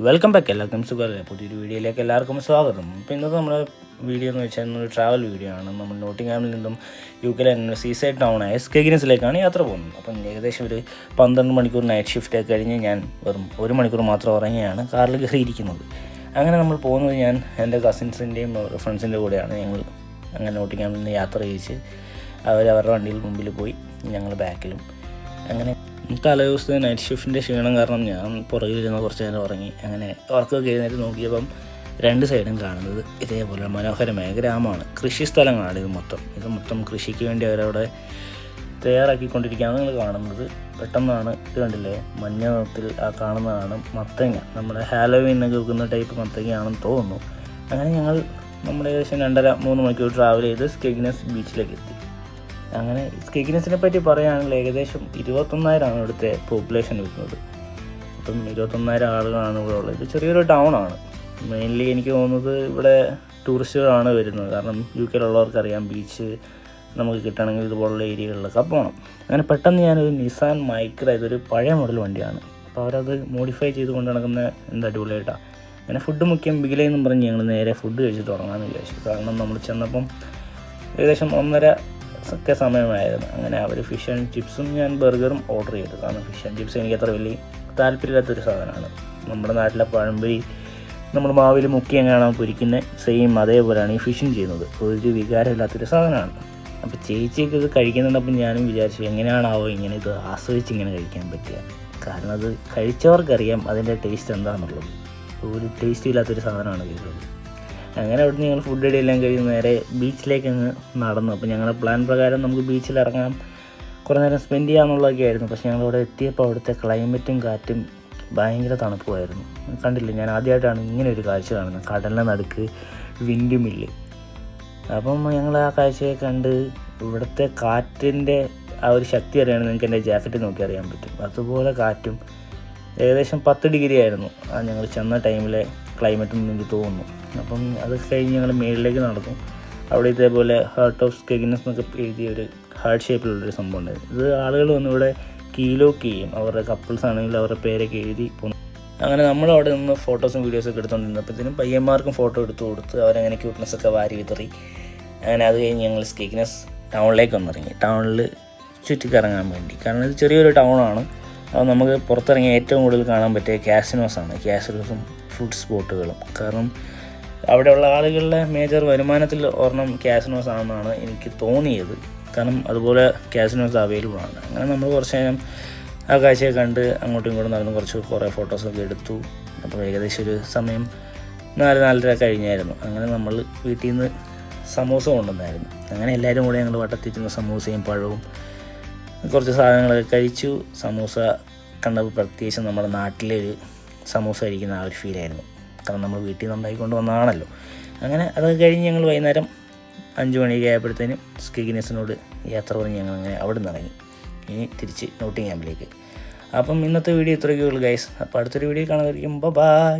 Welcome back. എല്ലാവർക്കും സുഖമല്ലേ? പുതിയൊരു വീഡിയോയിലേക്ക് എല്ലാവർക്കും സ്വാഗതം. ഇപ്പോൾ ഇന്നത്തെ നമ്മുടെ വീഡിയോ എന്ന് വെച്ചാൽ ഒരു ട്രാവൽ വീഡിയോ ആണ്. നമ്മൾ നോട്ടിംഗ്ഹാമിൽ നിന്നും യുകെയിലെ സീസൈഡ് ടൗണായ സ്കെഗിനസിലേക്കാണ് യാത്ര പോകുന്നത്. അപ്പം ഏകദേശം ഒരു 12 മണിക്കൂർ നൈറ്റ് ഷിഫ്റ്റ് കഴിഞ്ഞ് ഞാൻ വെറും 1 മണിക്കൂർ മാത്രം ഉറങ്ങിയാണ് കാറിൽ കയറിയിരിക്കുന്നത്. അങ്ങനെ നമ്മൾ പോകുന്നത് ഞാൻ എൻ്റെ കസിൻസിൻ്റെയും ഫ്രണ്ട്സിൻ്റെ കൂടെയാണ്. ഞങ്ങൾ അങ്ങനെ നോട്ടിംഗ്ഹാമിൽ നിന്ന് യാത്ര ചെയ്യിച്ച് അവരവരുടെ വണ്ടിയിൽ മുമ്പിൽ പോയി, ഞങ്ങൾ ബാക്കിലും. അങ്ങനെ തലേ ദിവസത്തെ നൈറ്റ് ഷിഫ്റ്റിൻ്റെ ക്ഷീണം കാരണം ഞാൻ പുറകിലിരുന്ന് കുറച്ച് നേരം ഉറങ്ങി. അങ്ങനെ ഉറക്കമൊക്കെ എഴുന്നേറ്റ് നോക്കിയപ്പം രണ്ട് സൈഡും കാണുന്നത് ഇതേപോലെ മനോഹരമായ ഗ്രാമമാണ്. കൃഷി സ്ഥലങ്ങളാണ് ഇത് മൊത്തം കൃഷിക്ക് വേണ്ടി അവരവിടെ തയ്യാറാക്കിക്കൊണ്ടിരിക്കുകയാണ് നിങ്ങൾ കാണുന്നത്. പെട്ടെന്നാണ് ഇത് കണ്ടില്ലേ, മഞ്ഞ നിറത്തിൽ ആ കാണുന്നതാണ് മത്തങ്ങ. നമ്മുടെ ഹാലോവീനൊക്കെ വെക്കുന്ന ടൈപ്പ് മത്തങ്ങയാണെന്ന് തോന്നുന്നു. അങ്ങനെ ഞങ്ങൾ നമ്മുടെ ഏകദേശം 2.5-3 മണിക്കൂർ ട്രാവൽ ചെയ്ത് സ്കെഗിനസ് ബീച്ചിലേക്ക് എത്തി. അങ്ങനെ സ്കെഗിനസിനെ പറ്റി പറയുകയാണെങ്കിൽ ഏകദേശം 21,000 ഇവിടുത്തെ പോപ്പുലേഷൻ വരുന്നത്. അപ്പം 21,000 ആളുകളാണ് ഇവിടെ ഉള്ളത്. ഇത് ചെറിയൊരു ടൗണാണ്. മെയിൻലി എനിക്ക് തോന്നുന്നത് ഇവിടെ ടൂറിസ്റ്റുകളാണ് വരുന്നത്. കാരണം UK-യിലുള്ളവർക്കറിയാം ബീച്ച് നമുക്ക് കിട്ടണമെങ്കിൽ ഇതുപോലുള്ള ഏരിയകളിലൊക്കെ പോകണം. അങ്ങനെ പെട്ടെന്ന് ഞാനൊരു നിസാൻ മൈക്ര, ഇതൊരു പഴയ മോഡൽ വണ്ടിയാണ്. അപ്പോൾ അവരത് മോഡിഫൈ ചെയ്ത് കൊണ്ട് നടക്കുന്ന എന്ത് അടിപൊളിയായിട്ടാണ്. അങ്ങനെ ഫുഡ് മുഖ്യം ബിഗിലെന്നും പറഞ്ഞ് ഞങ്ങൾ നേരെ ഫുഡ് കഴിച്ച് തുടങ്ങാമെന്ന് വിചാരിച്ചു. കാരണം നമ്മൾ ചെന്നപ്പം ഏകദേശം 1:30 ഒക്കെ സമയമായിരുന്നു. അങ്ങനെ അവർ ഫിഷ് ആൻഡ് ചിപ്സും ഞാൻ ബർഗറും ഓർഡർ ചെയ്തു. കാരണം ഫിഷ് ആൻഡ് ചിപ്സ് എനിക്ക് അത്ര വലിയ താല്പര്യമില്ലാത്തൊരു സാധനമാണ്. നമ്മുടെ നാട്ടിലെ പഴംപൊരി നമ്മൾ മാവിൽ മുക്കി എങ്ങനെയാണ് പൊരിക്കുന്നത്, സെയിം അതേപോലെയാണ് ഈ ഫിഷും ചെയ്യുന്നത്. ഒരു വികാരമില്ലാത്തൊരു സാധനമാണ്. അപ്പോൾ ചേച്ചിയൊക്കെ ഇത് കഴിക്കുന്നുണ്ടപ്പോൾ ഞാനും വിചാരിച്ചു എങ്ങനെയാണാവോ ഇങ്ങനെ ഇത് ആസ്വദിച്ച് ഇങ്ങനെ കഴിക്കാൻ പറ്റുക. കാരണം അത് കഴിച്ചവർക്കറിയാം അതിൻ്റെ ടേസ്റ്റ് എന്താണെന്നുള്ളത്. ഒരു ടേസ്റ്റ് ഇല്ലാത്തൊരു സാധനമാണ് കഴിക്കുന്നത്. അങ്ങനെ അവിടെ നിന്ന് ഞങ്ങൾ ഫുഡ് എല്ലാം കഴിഞ്ഞ് നേരെ ബീച്ചിലേക്ക് അങ്ങ് നടന്നു. അപ്പോൾ ഞങ്ങളുടെ പ്ലാൻ പ്രകാരം നമുക്ക് ബീച്ചിൽ ഇറങ്ങാം, കുറേ നേരം സ്പെൻഡ് ചെയ്യാമെന്നുള്ളതൊക്കെ ആയിരുന്നു. പക്ഷേ ഞങ്ങളവിടെ എത്തിയപ്പോൾ അവിടുത്തെ ക്ലൈമറ്റും കാറ്റും ഭയങ്കര തണുപ്പുമായിരുന്നു. കണ്ടില്ലേ, ഞാൻ ആദ്യമായിട്ടാണ് ഇങ്ങനെ ഒരു കാഴ്ച കാണുന്നത്. കടലിൻ്റെ നടുക്ക് വിൻഡ് മില്ല്. അപ്പം ഞങ്ങൾ ആ കാഴ്ചയെ കണ്ട് ഇവിടുത്തെ കാറ്റിൻ്റെ ആ ഒരു ശക്തി അറിയണമെങ്കിൽ നിങ്ങൾക്ക് എൻ്റെ ജാക്കറ്റ് നോക്കി അറിയാൻ പറ്റും. അതുപോലെ കാറ്റും ഏകദേശം 10 ഡിഗ്രി ആയിരുന്നു ആ ഞങ്ങൾ ചെന്ന ടൈമിലെ ക്ലൈമറ്റ് എന്ന് എനിക്ക് തോന്നുന്നു. അപ്പം അത് കഴിഞ്ഞ് ഞങ്ങൾ മേളിലേക്ക് നടന്നു. അവിടെ ഇതേപോലെ ഹാർട്ട് ഓഫ് സ്കെഗിനസ് എന്നൊക്കെ എഴുതിയ ഒരു ഹാർട്ട് ഷേപ്പിലുള്ളൊരു സംഭവം ഉണ്ടായിരുന്നു. ഇത് ആളുകൾ വന്ന് ഇവിടെ കീലോക്ക് ചെയ്യും. അവരുടെ കപ്പിൾസ് ആണെങ്കിൽ അവരുടെ പേരൊക്കെ എഴുതി പോകുന്നു. അങ്ങനെ നമ്മളവിടെ നിന്ന് ഫോട്ടോസും വീഡിയോസൊക്കെ എടുത്തുകൊണ്ടിരുന്നപ്പോഴത്തേനും പയ്യന്മാർക്കും ഫോട്ടോ എടുത്തു കൊടുത്ത് അവരങ്ങനെ ക്യൂട്ട്നെസ്സൊക്കെ വാരി വിതറി. അങ്ങനെ അത് കഴിഞ്ഞ് ഞങ്ങൾ സ്കെഗിനസ് ടൗണിലേക്ക് വന്നിറങ്ങി. ടൗണിൽ ചുറ്റിക്കറങ്ങാൻ വേണ്ടി. കാരണം ഇത് ചെറിയൊരു ടൗണാണ്. അപ്പോൾ നമുക്ക് പുറത്തിറങ്ങി ഏറ്റവും കൂടുതൽ കാണാൻ പറ്റിയ കാസിനോസാണ്. കാസിനോസും ഫുഡ് സ്പോട്ടുകളും. കാരണം അവിടെയുള്ള ആളുകളുടെ മേജർ വരുമാനത്തിൽ ഒരെണ്ണം കാസിനോസ് ആണെന്നാണ് എനിക്ക് തോന്നിയത്. കാരണം അതുപോലെ കാസിനോസ് അവൈലബിൾ ആണ്. അങ്ങനെ നമ്മൾ കുറച്ച് നേരം ആ കാഴ്ചയെ കണ്ട് അങ്ങോട്ടും ഇങ്ങോട്ടും നടന്ന് കുറേ ഫോട്ടോസൊക്കെ എടുത്തു. അപ്പോൾ ഏകദേശം ഒരു സമയം 4-4:30 കഴിഞ്ഞായിരുന്നു. അങ്ങനെ നമ്മൾ വീട്ടിൽ നിന്ന് സമൂസ കൊണ്ടുവന്നായിരുന്നു. അങ്ങനെ എല്ലാവരും കൂടെ ഞങ്ങൾ വട്ടത്തിരുന്ന സമൂസയും പഴവും കുറച്ച് സാധനങ്ങളൊക്കെ കഴിച്ചു. സമൂസ കണ്ടപ്പോൾ പ്രത്യേകിച്ച് നമ്മുടെ നാട്ടിലെ ഒരു സമൂസ കഴിക്കുന്ന ആ ഒരു ഫീലായിരുന്നു. കാരണം നമ്മൾ വീട്ടിൽ നിന്ന് ഉണ്ടാക്കിക്കൊണ്ട് വന്നതാണല്ലോ. അങ്ങനെ അതൊക്കെ കഴിഞ്ഞ് ഞങ്ങൾ വൈകുന്നേരം 5 മണിയൊക്കെ ആയപ്പോഴത്തേനും സ്കെഗിനസിനോട് യാത്ര പറഞ്ഞ് ഞങ്ങൾ അങ്ങനെ അവിടെ നിന്ന് ഇറങ്ങി. ഇനി തിരിച്ച് നോട്ടിംഗ്ഹാമിലേക്ക്. അപ്പം ഇന്നത്തെ വീഡിയോ ഇത്രയൊക്കെ ഉള്ളൂ ഗൈസ്. അപ്പോൾ അടുത്തൊരു വീഡിയോ കാണാതിരിക്കും. ബൈ.